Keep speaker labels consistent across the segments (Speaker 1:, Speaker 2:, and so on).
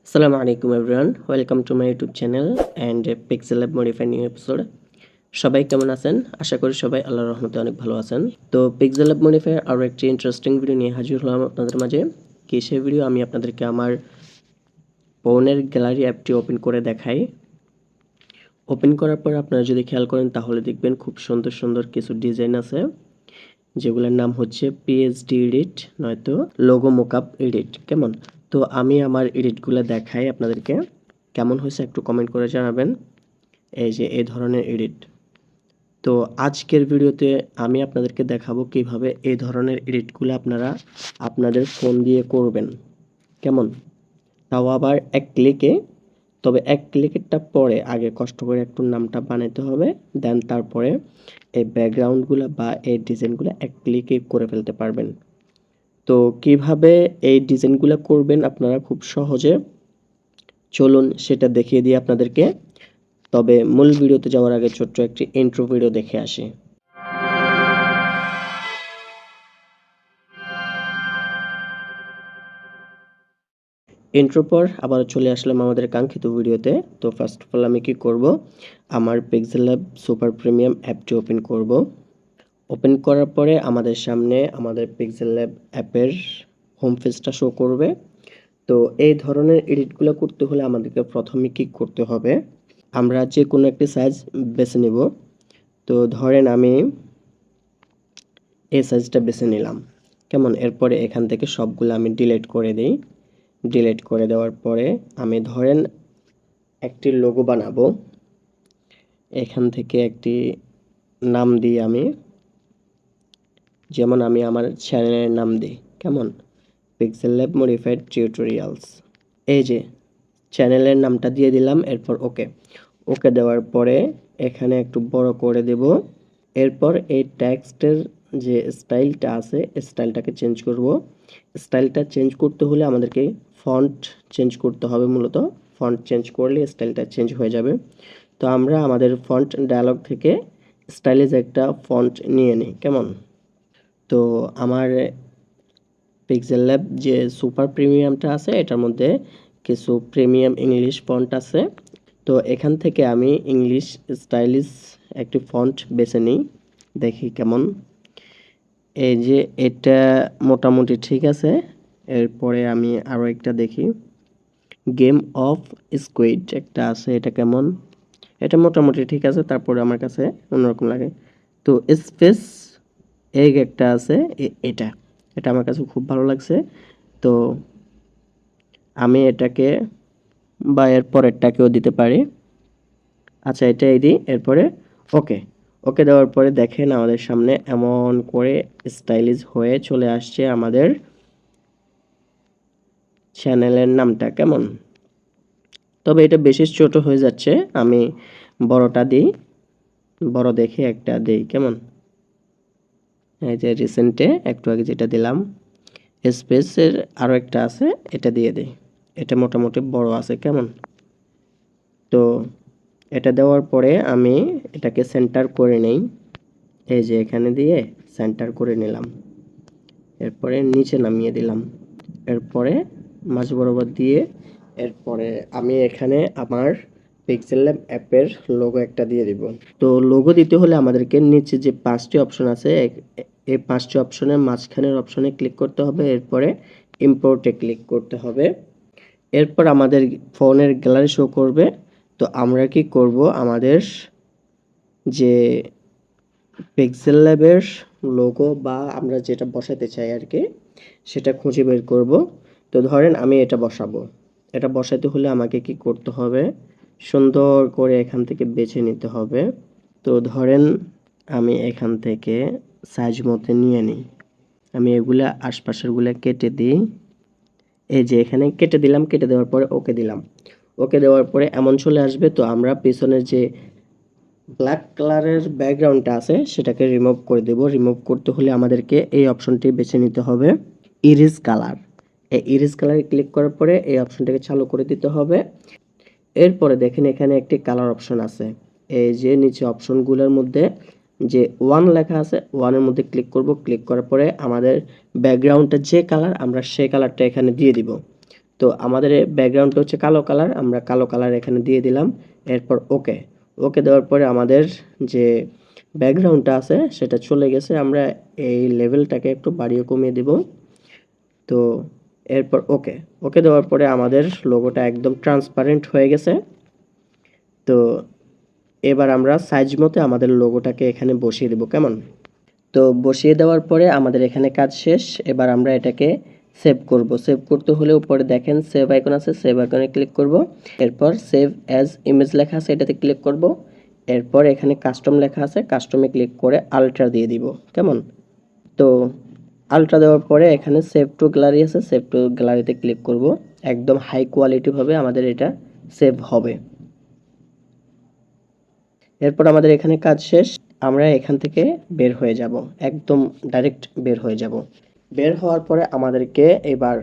Speaker 1: Assalamu alaikum everyone, welcome to my YouTube channel and Pixel Lab Modify new episode. সবাই কেমন আছেন? আশা করি সবাই আল্লাহর রহমতে অনেক ভালো আছেন। তো Pixel Lab Modify আরও একটি ইন্টারেস্টিং ভিডিও নিয়ে হাজির হলাম আপনাদের মাঝে। কি সেই ভিডিও আমি আপনাদেরকে আমার ফোনের গ্যালারি অ্যাপটি ওপেন করে দেখাই। ওপেন করার পর আপনারা যদি খেয়াল করেন তাহলে দেখবেন খুব সুন্দর সুন্দর কিছু ডিজাইন আছে, যেগুলোর নাম হচ্ছে PSD এডিট নয়তো লোগো মোকআপ এডিট। কেমন? তো আমি আমার এডিটগুলো দেখাই আপনাদেরকে, কেমন হয়েছে একটু কমেন্ট করে জানাবেন। এই যে এই ধরনের এডিট। তো আজকের ভিডিওতে আমি আপনাদেরকে দেখাবো কিভাবে এই ধরনের এডিটগুলো আপনারা আপনাদের ফোন দিয়ে করবেন। কেমন? তাও আবার এক ক্লিকে। তবে এক ক্লিকেরটা পরে আগে কষ্ট করে একটু নামটা বানাতে হবে, দেন তারপরে এই ব্যাকগ্রাউন্ডগুলো বা এই ডিজাইনগুলো এক ক্লিকে করে ফেলতে পারবেন। তো কিভাবে এই ডিজাইনগুলো করবেন আপনারা খুব সহজে, চলুন সেটা দেখিয়ে দিই আপনাদেরকে। তবে মূল ভিডিওতে যাওয়ার আগে ছোট্ট একটি ইন্ট্রো ভিডিও দেখে আসি। ইন্ট্রো পর আবার চলে আসলাম আমাদের কাঙ্ক্ষিত ভিডিওতে। তো ফার্স্ট অফ অল আমি কি করব, আমার পিক্সেল ল্যাব সুপার প্রিমিয়াম অ্যাপটি ওপেন করব। ওপেন করার পরে আমাদের সামনে আমাদের পিক্সেল ল্যাব অ্যাপের হোম পেজটা শো করবে। তো এই ধরনের এডিটগুলো করতে হলে আমাদেরকে প্রথমে কি করতে হবে, আমরা যে কোনো একটি সাইজ বেছে নিব। তো ধরেন আমি এই সাইজটা বেছে নিলাম। কেমন? এরপরে এখান থেকে সবগুলো আমি ডিলিট করে দিই। ডিলিট করে দেওয়ার পরে আমি ধরেন একটি লোগো বানাবো। এখান থেকে একটি নাম দিই আমি, যেমন আমি আমার চ্যানেলের নাম দিই। কেমন? Pixel lab modified tutorials. এই যে চ্যানেলের নামটা দিয়ে দিলাম। এরপর ওকে দেওয়ার পরে এখানে একটু বড় করে দেব। এরপর এই টেক্সটের যে স্টাইলটা আছে, স্টাইলটাকে চেঞ্জ করব। স্টাইলটা চেঞ্জ করতে হলে আমাদেরকে ফন্ট চেঞ্জ করতে হবে। মূলত ফন্ট চেঞ্জ করলে স্টাইলটা চেঞ্জ হয়ে যাবে। তো আমরা আমাদের ফন্ট ডায়ালগ থেকে স্টাইলিশ একটা ফন্ট নিয়ে নিই। কেমন? তো আমার পিক্সেল ল্যাব যে সুপার প্রিমিয়ামটা আছে, এটার মধ্যে কিছু প্রিমিয়াম ইংলিশ ফন্ট আছে। তো এখান থেকে আমি ইংলিশ স্টাইলিশ একটি ফন্ট বেছে নিই, দেখি কেমন। এই যে এটা মোটামুটি ঠিক আছে। এরপরে আমি আরও একটা দেখি, গেম অফ স্কুইড একটা আছে, এটা কেমন? এটা মোটামুটি ঠিক আছে, তারপরে আমার কাছে অন্যরকম লাগে। তো স্পেস এগ একটা আছে, এটা এটা আমার কাছে খুব ভালো লাগছে। তো আমি এটাকে বা এর পরেরটাকেও দিতে পারি। আচ্ছা, এটাই দিই। এরপরে ওকে দেওয়ার পরে দেখেন আমাদের সামনে এমন করে স্টাইলিশ হয়ে চলে আসছে আমাদের চ্যানেলের নামটা। কেমন? তবে এটা বেশি ছোট হয়ে যাচ্ছে, আমি বড়টা দিই, বড় দেখে একটা দিই। কেমন? এই যে রিসেন্টে একটু আগে যেটা দিলাম, স্পেসের আরও একটা আছে, এটা দিয়ে দিই। এটা মোটামুটি বড় আছে। কেমন? তো এটা দেওয়ার পরে আমি এটাকে সেন্টার করে নেই। এই যে এখানে দিয়ে সেন্টার করে নিলাম। এরপরে নিচে নামিয়ে দিলাম। এরপরে মাঝ বরাবর দিয়ে এরপরে আমি এখানে আমার পিক্সেল ল্যাব অ্যাপের লোগো একটা দিয়ে দিব। তো লোগো দিতে হলে আমাদেরকে নিচে যে 5টি অপশন আছে, এই 5টি অপশনের মাঝখানের অপশনে ক্লিক করতে হবে। এরপরে ইম্পোর্টে ক্লিক করতে হবে। এরপর আমাদের ফোনের গ্যালারি শো করবে। তো আমরা কি করব, আমাদের যে পিক্সেল ল্যাবের লোগো বা আমরা যেটা বসাতে চাই আর কি, সেটা খুঁজে বের করব। তো ধরেন আমি এটা বসাবো। এটা বসাতে হলে আমাকে কি করতে হবে, সুন্দর করে এখান থেকে বেছে নিতে হবে। তো ধরেন আমি এখান থেকে সাইজ মতো নিয়ে নিই। আমি এগুলা আশপাশেরগুলা কেটে দিই। এই যে এখানে কেটে দিলাম। কেটে দেওয়ার পরে ওকে দিলাম। ওকে দেওয়ার পরে এমন চলে আসবে। তো আমরা পিছনের যে ব্ল্যাক কালারের ব্যাকগ্রাউন্ডটা আছে সেটাকে রিমুভ করে দেব। রিমুভ করতে হলে আমাদেরকে এই অপশনটি বেছে নিতে হবে, ইরেজ কালার। এই ইরেজ কালারে ক্লিক করার পরে এই অপশনটাকে চালু করে দিতে হবে। এরপরে দেখেন এখানে একটি কালার অপশন আছে। এই যে নিচে অপশনগুলোর মধ্যে যে 1 লেখা আছে, 1 এর মধ্যে ক্লিক করব। ক্লিক করার পরে আমাদের ব্যাকগ্রাউন্ডটা যে কালার, আমরা সেই কালারটা এখানে দিয়ে দিব। তো আমাদের ব্যাকগ্রাউন্ডটা হচ্ছে কালো কালার, আমরা কালো কালার এখানে দিয়ে দিলাম। এরপর ওকে, ওকে দেওয়ার পরে আমাদের যে ব্যাকগ্রাউন্ডটা আছে সেটা চলে গেছে। আমরা এই লেভেলটাকে একটু বাড়িয়ে কমিয়ে দিব। তো এরপর ওকে, ওকে দেওয়ার পরে আমাদের লোগোটা একদম ট্রান্সপারেন্ট হয়ে গেছে। তো এবার আমরা সাইজ মতো আমাদের লোগোটাকে এখানে বসিয়ে দেব, কেমন? তো বসিয়ে দেওয়ার পরে আমাদের এখানে কাজ শেষ। এবার আমরা এটাকে সেভ করব। সেভ করতে হলে উপরে দেখেন সেভ আইকন আছে, সেভ আইকনে ক্লিক করব। এরপর সেভ অ্যাজ ইমেজ লেখা আছে, এটাতে ক্লিক করব। এরপর এখানে কাস্টম লেখা আছে, কাস্টমে ক্লিক করে আলট্রা দিয়ে দিব, কেমন? তো আলট্রা দেওয়ার পরে এখানে সেভ টু গ্যালারি আছে, সেভ টু গ্যালারিতে ক্লিক করব। একদম হাই কোয়ালিটি ভাবে আমাদের এটা সেভ হবে। এরপর আমাদের এখানে কাজ শেষ। আমরা এখান থেকে বের হয়ে যাব, একদম ডাইরেক্ট বের হয়ে যাব। বের হওয়ার পরে আমাদেরকে এবার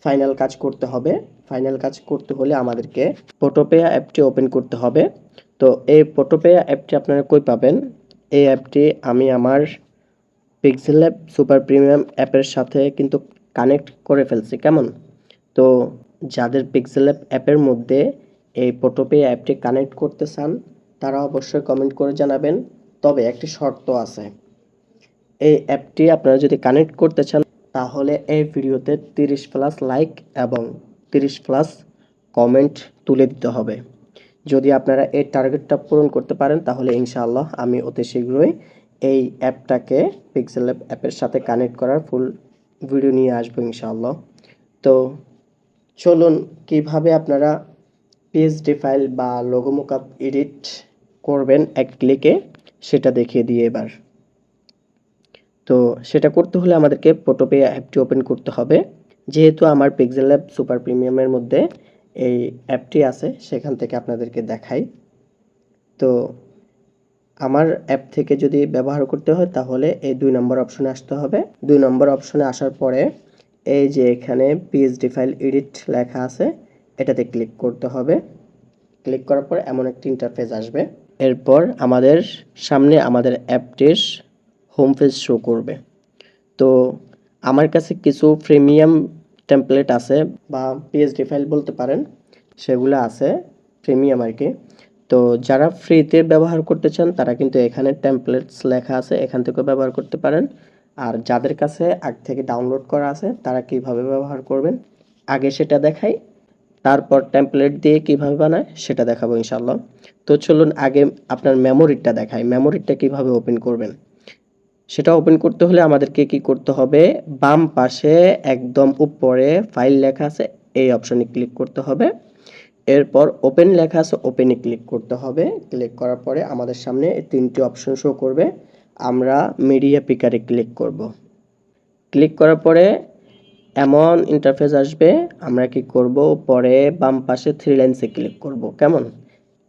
Speaker 1: ফাইনাল কাজ করতে হবে। ফাইনাল কাজ করতে হলে আমাদেরকে ফটোপেয়া অ্যাপটি ওপেন করতে হবে। তো এই ফটোপেয়া অ্যাপটি আপনারা কই পাবেন? এই অ্যাপটি আমি আমার পিক্সেল ল্যাব সুপার প্রিমিয়াম অ্যাপের সাথে কিন্তু কানেক্ট করে ফেলছি, কেমন? তো যাদের পিক্সেল ল্যাব অ্যাপের মধ্যে এই ফটোপেয়া অ্যাপটি কানেক্ট করতে চান তারা অবশ্যই কমেন্ট করে জানাবেন। তবে একটি শর্ত আছে, এই অ্যাপটি আপনারা যদি কানেক্ট করতে চান তাহলে এই ভিডিওতে 30+ লাইক এবং 30+ কমেন্ট তুলে দিতে হবে। যদি আপনারা এই টার্গেটটা পূরণ করতে পারেন তাহলে ইনশাআল্লাহ আমি অতি শীঘ্রই এই অ্যাপটাকে পিক্সেল ল্যাব অ্যাপের সাথে কানেক্ট করার ফুল ভিডিও নিয়ে আসবো ইনশাআল্লাহ। তো চলুন কিভাবে আপনারা পিএসডি ফাইল বা লোগো মকআপ এডিট করবেন এক ক্লিকে সেটা দেখিয়ে দিই এবার। তো সেটা করতে হলে আমাদেরকে ফটোপেয়া অ্যাপটি ওপেন করতে হবে। যেহেতু আমার পিক্সেল ল্যাব সুপার প্রিমিয়ামের মধ্যে এই অ্যাপটি আছে সেখান থেকে আপনাদেরকে দেখাই। তো আমার অ্যাপ থেকে যদি ব্যবহার করতে হয় তাহলে এই 2 নম্বর অপশনে আসতে হবে। 2 নম্বর অপশনে আসার পরে এই যে এখানে পিএসডি ফাইল এডিট লেখা আছে এটাতে ক্লিক করতে হবে। ক্লিক করার পর এমন একটি ইন্টারফেস আসবে। এরপর আমাদের সামনে আমাদের অ্যাপটির হোম পেজ শো করবে। তো আমার কাছে কিছু প্রিমিয়াম টেমপ্লেট আছে বা পিএসডি ফাইল বলতে পারেন, সেগুলো আছে প্রিমিয়াম আর কি। তো যারা ফ্রিতে ব্যবহার করতে চান তারা কিন্তু এখানে টেমপ্লেটস লেখা আছে, এখান থেকে ব্যবহার করতে পারেন। আর যাদের কাছে আগে থেকে ডাউনলোড করা আছে তারা কিভাবে ব্যবহার করবেন আগে সেটা দেখাই, তারপর টেমপ্লেট দিয়ে কিভাবে বানায় সেটা দেখাবো ইনশাআল্লাহ। তো চলুন আগে আপনার মেমোরিটা দেখাই, মেমোরিটা কিভাবে ওপেন করবেন। সেটা ওপেন করতে হলে আমাদেরকে কি করতে হবে, বাম পাশে একদম উপরে ফাইল লেখা আছে এই অপশনে ক্লিক করতে হবে। এরপর ওপেন লেখা আছে ওপেনে ক্লিক করতে হবে। ক্লিক করার পরে আমাদের সামনে এই 3টি অপশন শো করবে। আমরা মিডিয়া পিকারে ক্লিক করব। ক্লিক করার পরে এমন ইন্টারফেস আসবে। আমরা কি করব, পরে বাম পাশে 3 লাইনসে ক্লিক করব, কেমন?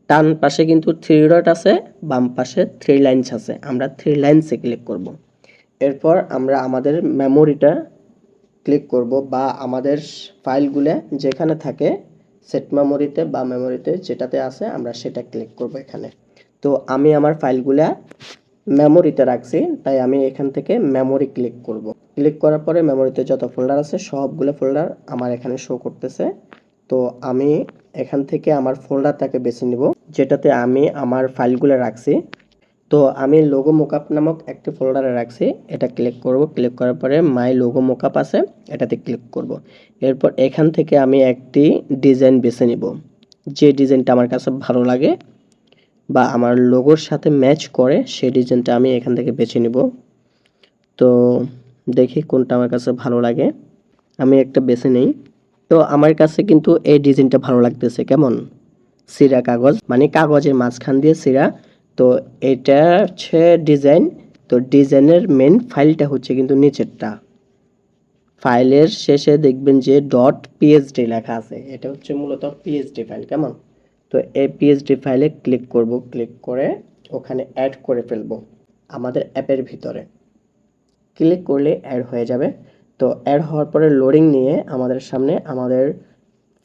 Speaker 1: ডান পাশে কিন্তু 3 ডট আছে, বাম পাশে 3 লাইনস আছে, আমরা 3 লাইনসে ক্লিক করব। এরপর আমরা আমাদের মেমোরিটা ক্লিক করব বা আমাদের ফাইলগুলো যেখানে থাকে সেট মেমোরিতে বা মেমোরিতে যেটাতে আছে আমরা সেটা ক্লিক করব এখানে। তো আমি আমার ফাইলগুলা মেমোরিতে রাখছি তাই আমি এখান থেকে মেমোরি ক্লিক করব। ক্লিক করার পরে মেমোরিতে যত ফোল্ডার আছে সবগুলো ফোল্ডার আমার এখানে শো করতেছে। তো আমি এখান থেকে আমার ফোল্ডারটাকে বেছে নিব যেটাতে আমি আমার ফাইলগুলো রাখছি। তো আমি লোগো মোকআপ নামক একটি ফোল্ডারে রাখছি, এটা ক্লিক করব। ক্লিক করার পরে মাই লোগো মোকআপ আছে এটাতে ক্লিক করব। এরপর এখান থেকে আমি একটি ডিজাইন বেছে নিব, যে ডিজাইনটা আমার কাছে ভালো লাগে বা আমার লোগোর সাথে ম্যাচ করে সেই ডিজাইনটা আমি এখান থেকে বেছে নিব। তো দেখি কোনটা আমার কাছে ভালো লাগে, আমি একটা বেছে নেই। তো আমার কাছে কিন্তু এই ডিজাইনটা ভালো লাগতেছে, কেমন? সিরা কাগজ, মানে কাগজের মাঝখান দিয়ে সিরা। তো এটা হচ্ছে ডিজাইন। তো ডিজাইনের মেন ফাইলটা হচ্ছে কিন্তু নিচেরটা, ফাইলের শেষে দেখবেন যে .psd লেখা আছে, এটা হচ্ছে মূলত পিএসডি ফাইল, কেমন? তো এই পিএসডি ফাইলে ক্লিক করব, ক্লিক করে ওখানে অ্যাড করে ফেলবো আমাদের অ্যাপের ভিতরে। ক্লিক করলে অ্যাড হয়ে যাবে। তো অ্যাড হওয়ার পরে লোডিং নিয়ে আমাদের সামনে আমাদের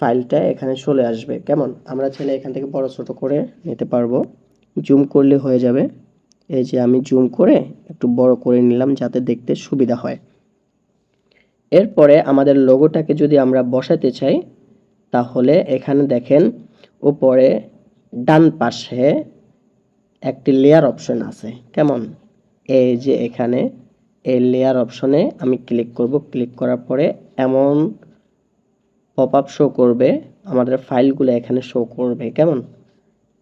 Speaker 1: ফাইলটা এখানে চলে আসবে, কেমন? আমরা চাইলে এখান থেকে বড় ছোট করে নিতে পারবো, জুম করলে হয়ে যাবে। এই যে আমি জুম করে একটু বড় করে নিলাম যাতে দেখতে সুবিধা হয়। এরপরে আমাদের লোগোটাকে যদি আমরা বসাতে চাই তাহলে এখানে দেখেন উপরে ডান পাশে একটি লেয়ার অপশন আছে, কেমন? এই যে এখানে এই লেয়ার অপশনে আমি ক্লিক করব। ক্লিক করার পরে এমন পপআপ শো করবে, আমাদের ফাইলগুলো এখানে শো করবে, কেমন?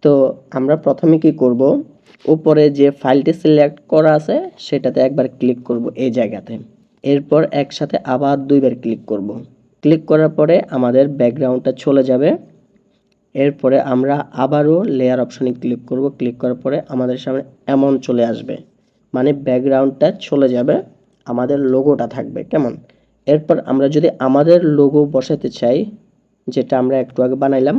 Speaker 1: তো আমরা প্রথমে কি করব, উপরে যে ফাইলটি সিলেক্ট করা আছে সেটাতে একবার ক্লিক করব এই জায়গাতে। এরপর একসাথে আবার দুইবার ক্লিক করব। ক্লিক করার পরে আমাদের ব্যাকগ্রাউন্ডটা চলে যাবে। এরপরে আমরা আবারও লেয়ার অপশনে ক্লিক করব। ক্লিক করার পরে আমাদের সামনে এমন চলে আসবে, মানে ব্যাকগ্রাউন্ডটা চলে যাবে, আমাদের লোগোটা থাকবে, কেমন? এরপর আমরা যদি আমাদের লোগো বসাতে চাই, যেটা আমরা একটু আগে বানাইলাম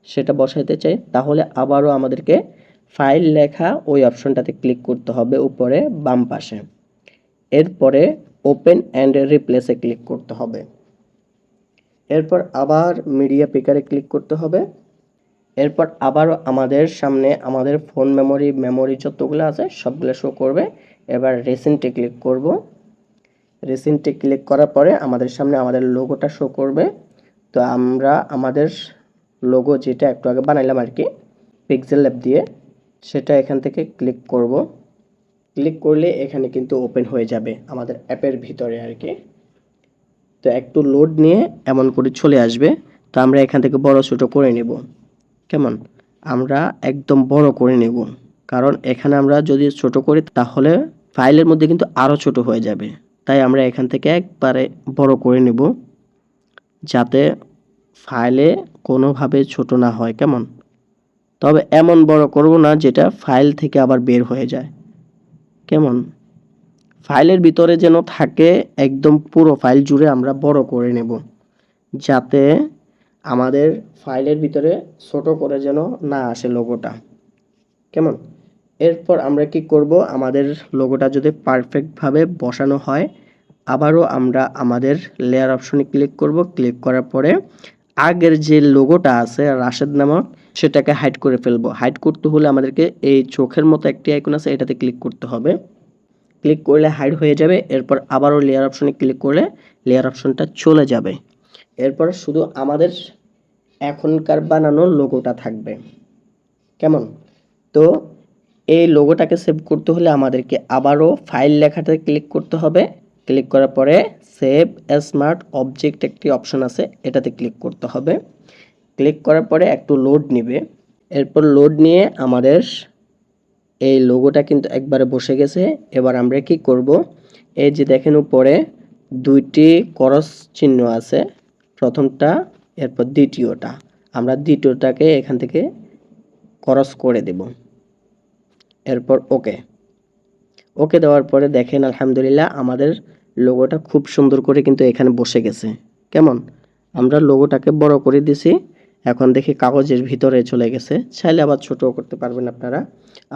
Speaker 1: সেটা বসাইতে চাই, তাহলে আবারও আমাদেরকে ফাইল লেখা ওই অপশনটাতে ক্লিক করতে হবে উপরে বাম পাশে। এরপরে ওপেন অ্যান্ড রিপ্লেসে ক্লিক করতে হবে। এরপর আবার মিডিয়া পিকারে ক্লিক করতে হবে। এরপর আবারও আমাদের সামনে আমাদের ফোন মেমোরি যতগুলো আছে সবগুলো শো করবে। এবার রিসেন্টে ক্লিক করব। রিসেন্টে ক্লিক করার পরে আমাদের সামনে আমাদের লোগোটা শো করবে। তো আমরা আমাদের লোগো যেটা একটু আগে বানাইলাম আর কি পিক্সেল ল্যাব দিয়ে, সেটা এখান থেকে ক্লিক করব। ক্লিক করলে এখানে কিন্তু ওপেন হয়ে যাবে আমাদের অ্যাপের ভিতরে আর কি। তো একটু লোড নিয়ে এমন করে চলে আসবে। তো আমরা এখান থেকে বড় ছোট করে নেব, কেমন? আমরা একদম বড় করে নেব, কারণ এখানে আমরা যদি ছোট করি তাহলে ফাইলের মধ্যে কিন্তু আরও ছোট হয়ে যাবে। তাই আমরা এখান থেকে একবারে বড় করে নেব, যাতে ফাইলে কোনোভাবে ছোট না হয়, কেমন? তবে এমন বড় করব না যেটা ফাইল থেকে আবার বের হয়ে যায়, কেমন? ফাইলের ভিতরে যেন থাকে, একদম পুরো ফাইল জুড়ে আমরা বড় করে নেব, যাতে আমাদের ফাইলের ভিতরে ছোট করে যেন না আসে লোগোটা, কেমন? এরপর আমরা কি করব, আমাদের লোগোটা যদি পারফেক্টভাবে বসানো হয় আবারও আমরা আমাদের লেয়ার অপশনে ক্লিক করব। ক্লিক করার পরে আগের যে লোগোটা আছে রাশেদ নামক, সেটাকে হাইড করে ফেলবো। হাইড করতে হলে আমাদেরকে এই চোখের মতো একটি আইকন আছে, এটাতে ক্লিক করতে হবে। ক্লিক করলে হাইড হয়ে যাবে। এরপর আবারও লেয়ার অপশনে ক্লিক করলে লেয়ার অপশনটা চলে যাবে। এরপর শুধু আমাদের এখনকার বানানো লোগোটা থাকবে, কেমন? তো এই লোগোটাকে সেভ করতে হলে আমাদেরকে আবারও ফাইল লেখাতে ক্লিক করতে হবে। ক্লিক করার পরে সেভ স্মার্ট অবজেক্ট একটি অপশন আছে, এটাতে ক্লিক করতে হবে। ক্লিক করার পরে একটু লোড নেবে। এরপর লোড নিয়ে আমাদের এই লোগোটা কিন্তু একবারে বসে গেছে। এবার আমরা কি করব, এই যে দেখেন উপরে দুইটি ক্রস চিহ্ন আছে, প্রথমটা এরপর দ্বিতীয়টা, আমরা দ্বিতীয়টাকে এখান থেকে ক্রস করে দেব। এরপর ওকে ওকে দেওয়ার পরে দেখেন আলহামদুলিল্লাহ আমাদের লোগোটা খুব সুন্দর করে কিন্তু এখানে বসে গেছে, কেমন? আমরা লোগোটাকে বড় করে দিছি, এখন দেখি কাগজের ভিতরে চলে গেছে। চাইলে আবার ছোট করতে পারবেন আপনারা,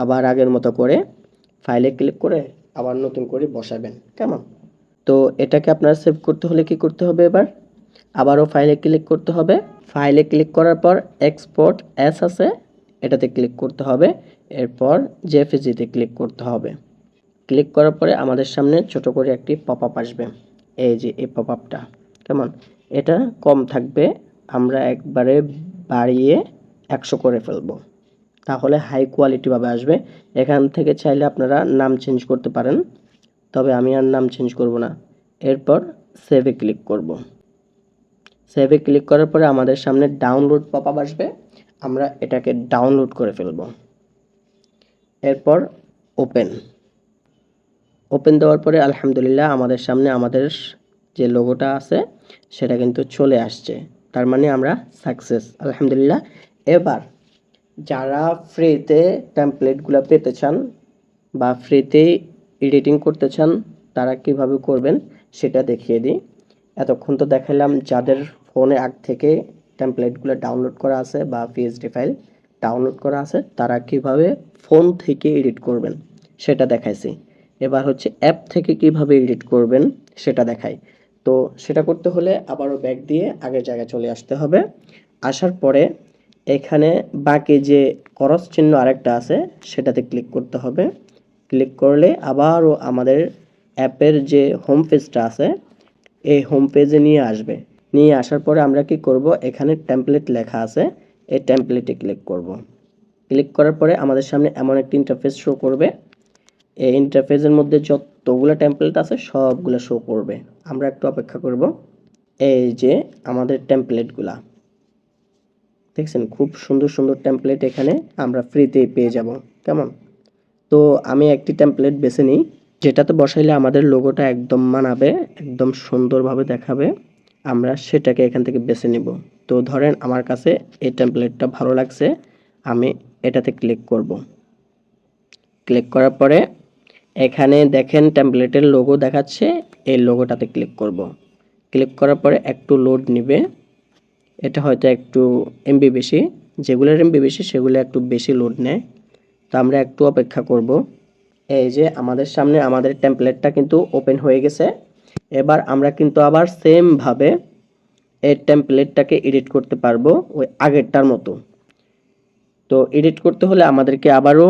Speaker 1: আবার আগের মতো করে ফাইলে ক্লিক করে আবার নতুন করে বসাবেন, কেমন? তো এটাকে আপনারা সেভ করতে হলে কি করতে হবে, এবার আবারও ফাইলে ক্লিক করতে হবে। ফাইলে ক্লিক করার পর এক্সপোর্ট অ্যাস আছে, এটাতে ক্লিক করতে হবে। এরপর জেপিজিতে ক্লিক করতে হবে। ক্লিক করার পরে আমাদের সামনে ছোট করে একটি পপআপ আসবে, এই যে এই পপআপটা, কেমন? এটা কম থাকবে, আমরা একবারে বাড়িয়ে 100 করে ফেলবো, তাহলে হাই কোয়ালিটিভাবে আসবে। এখান থেকে চাইলে আপনারা নাম চেঞ্জ করতে পারেন, তবে আমি আর নাম চেঞ্জ করব না। এরপর সেভে ক্লিক করব। সেভে ক্লিক করার পরে আমাদের সামনে ডাউনলোড পপআপ আসবে, আমরা এটাকে ডাউনলোড করে ফেলব। এরপর ওপেন ওপেন দেওয়ার পরে আলহামদুলিল্লাহ আমাদের সামনে আমাদের যে লোগোটা আছে সেটা কিন্তু চলে আসছে, তার মানে আমরা সাকসেস আলহামদুলিল্লাহ। এবার যারা ফ্রিতে টেমপ্লেটগুলো পেতে চান বা ফ্রিতে এডিটিং করতে চান তারা কিভাবে করবেন সেটা দেখিয়ে দিই। এতক্ষণ তো দেখালাম যাদের ফোনে আগ থেকে টেমপ্লেটগুলো ডাউনলোড করা আছে বা পিএসডি ফাইল ডাউনলোড করা আছে তারা কিভাবে ফোন থেকে এডিট করবেন সেটা দেখাইছি। এবার হচ্ছে অ্যাপ থেকে কিভাবে এডিট করবেন সেটা দেখাই। তো সেটা করতে হলে আবারও ব্যাক দিয়ে আগের জায়গায় চলে আসতে হবে। আসার পরে এখানে বাকি যে ক্রস চিহ্ন আরেকটা আছে সেটাতে ক্লিক করতে হবে। ক্লিক করলে আবারও আমাদের অ্যাপের যে হোম পেজটা আছে এই হোম পেজে নিয়ে আসবে। নিয়ে আসার পরে আমরা কি করব, এখানে টেমপ্লেট লেখা আছে, এই টেমপ্লেটে ক্লিক করব। ক্লিক করার পরে আমাদের সামনে এমন একটা ইন্টারফেস শো করবে। এই ইন্টারফেসের মধ্যে যতগুলো টেমপ্লেট আছে সবগুলো শো করবে। আমরা একটু অপেক্ষা করব। এই যে আমাদের টেমপ্লেটগুলা দেখছেন, খুব সুন্দর সুন্দর টেমপ্লেট এখানে আমরা ফ্রিতেই পেয়ে যাব। কেমন? তো আমি একটি টেমপ্লেট বেছে নিই, যেটাতে বসাইলে আমাদের লোগোটা একদম মানাবে, একদম সুন্দরভাবে দেখাবে। আমরা সেটাকে এখান থেকে বেছে নিব। তো ধরেন আমার কাছে এই টেমপ্লেটটা ভালো লাগছে, আমি এটাতে ক্লিক করব। ক্লিক করার পরে এখানে দেখেন টেমপ্লেটের লোগো দেখাচ্ছে, এই লোগোটাতে ক্লিক করব। ক্লিক করার পরে একটু লোড নেবে, এটা হয়তো একটু এমবি বেশি, যেগুলোর এমবি বেশি সেগুলো একটু বেশি লোড নেয়। তো আমরা একটু অপেক্ষা করব। এই যে আমাদের সামনে আমাদের টেমপ্লেটটা কিন্তু ওপেন হয়ে গেছে। এবার আমরা কিন্তু আবার সেম ভাবে এই টেমপ্লেটটাকে এডিট করতে পারবো ওই আগেরটার মতো। তো এডিট করতে হলে আমাদেরকে আবারও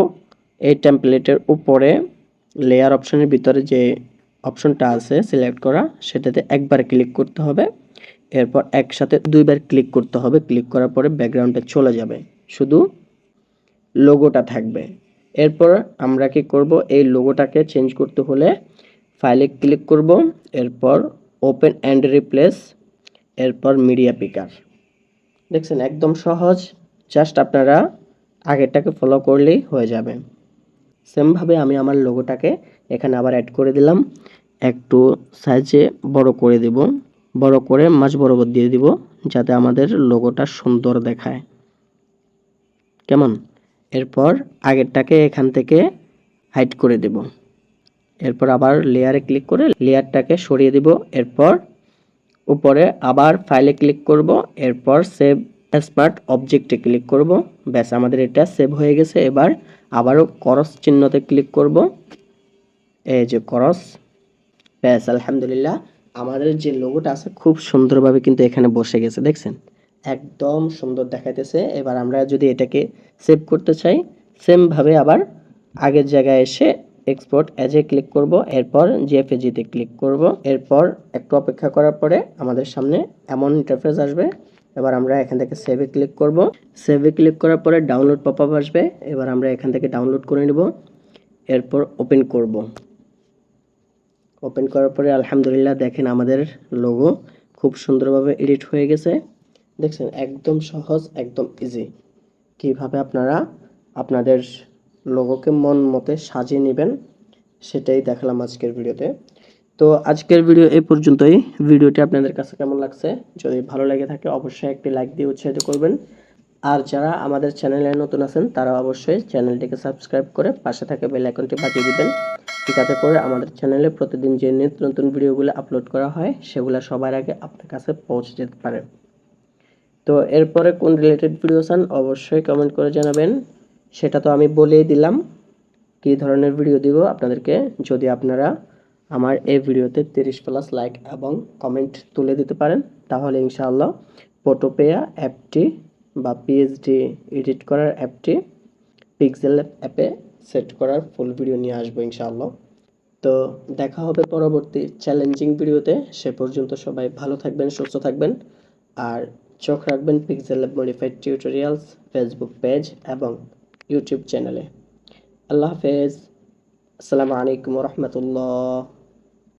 Speaker 1: এই টেমপ্লেটের উপরে লেয়ার অপশনের ভিতরে যে অপশনটা আছে সিলেক্ট করা, সেটাতে একবার ক্লিক করতে হবে। এরপর একসাথে দুইবার ক্লিক করতে হবে। ক্লিক করার পরে ব্যাকগ্রাউন্ডে চলে যাবে, শুধু লোগোটা থাকবে। এরপর আমরা কি করব, এই লোগোটাকে চেঞ্জ করতে হলে ফাইলে ক্লিক করব, এরপর ওপেন অ্যান্ড রিপ্লেস, এরপর মিডিয়া পিকার। দেখছেন একদম সহজ, জাস্ট আপনারা আগেরটাকে ফলো করলেই হয়ে যাবে। সেমভাবে আমি আমার লোগোটাকে এখানে আবার অ্যাড করে দিলাম, একটু সাইজে বড় করে দেব, বড় করে মাঝ বরাবর দিয়ে দিব, যাতে আমাদের লোগোটা সুন্দর দেখায়। কেমন? এরপর আগেরটাকে এখান থেকে হাইড করে দেব। এরপর আবার লেয়ারে ক্লিক করে লেয়ারটাকে সরিয়ে দিব। এরপর উপরে আবার ফাইলে ক্লিক করব, এরপর সেভ স্মার্ট অবজেক্টে ক্লিক করব। ব্যাস, আমাদের এটা সেভ হয়ে গেছে। এবার আবারও ক্রস চিহ্নতে ক্লিক করব, এই যে ক্রস। ব্যাস, আলহামদুলিল্লাহ আমাদের যে লোগোটা আছে খুব সুন্দরভাবে কিন্তু এখানে বসে গেছে। দেখছেন একদম সুন্দর দেখাইতেছে। এবার আমরা যদি এটাকে সেভ করতে চাই, সেমভাবে আবার আগের জায়গায় এসে এক্সপোর্ট অ্যাজে ক্লিক করব, এরপর জেপিজিতে ক্লিক করব। এরপর একটু অপেক্ষা করার পরে আমাদের সামনে এমন ইন্টারফেস আসবে। এবার আমরা এখান থেকে সেভে ক্লিক করব। সেভে ক্লিক করার পরে ডাউনলোড পপআপ আসবে। এবার আমরা এখান থেকে ডাউনলোড করে নেব, এরপর ওপেন করব। ওপেন করার পরে আলহামদুলিল্লাহ দেখেন আমাদের লোগো খুব সুন্দরভাবে এডিট হয়ে গেছে। দেখছেন একদম সহজ, একদম ইজি। কিভাবে আপনারা আপনাদের লোগোকে মন মতে সাজিয়ে নেবেন সেটাই দেখালাম আজকের ভিডিওতে। তো আজকের ভিডিও এই পর্যন্তই। ভিডিওটি আপনাদের কাছে কেমন লাগছে? যদি ভালো লেগে থাকে অবশ্যই একটি লাইক দিয়ে উৎসাহিত করবেন। আর যারা আমাদের চ্যানেলে নতুন আছেন তারা অবশ্যই চ্যানেলটিকে সাবস্ক্রাইব করে পাশে থাকা বেল আইকনটি বাজিয়ে দিবেন, যাতে করে আমাদের চ্যানেলে প্রতিদিন যে নিত্য নতুন ভিডিওগুলো আপলোড করা হয় সেগুলো সবার আগে আপনার কাছে পৌঁছে যেতে পারে। তো এরপরে কোন রিলেটেড ভিডিও চান অবশ্যই কমেন্ট করে জানাবেন। সেটা তো আমি বলেই দিলাম কী ধরনের ভিডিও দিব আপনাদেরকে। যদি আপনারা আমার এই ভিডিওতে 30+ লাইক এবং কমেন্ট তুলে দিতে পারেন, তাহলে ইনশাআল্লাহ ফটোপেয়া অ্যাপটি বা পিএইচডি এডিট করার অ্যাপটি পিক্সেল অ্যাপে সেট করার ফুল ভিডিও নিয়ে আসবো ইনশাআল্লাহ। তো দেখা হবে পরবর্তী চ্যালেঞ্জিং ভিডিওতে। সে পর্যন্ত সবাই ভালো থাকবেন, সুস্থ থাকবেন, আর চোখ রাখবেন pixel lab modified tutorials Facebook page এবং ইউটিউব চ্যানেলে। আল্লাহ হাফেজ। আসসালামু আলাইকুম ওয়া রাহমাতুল্লাহ।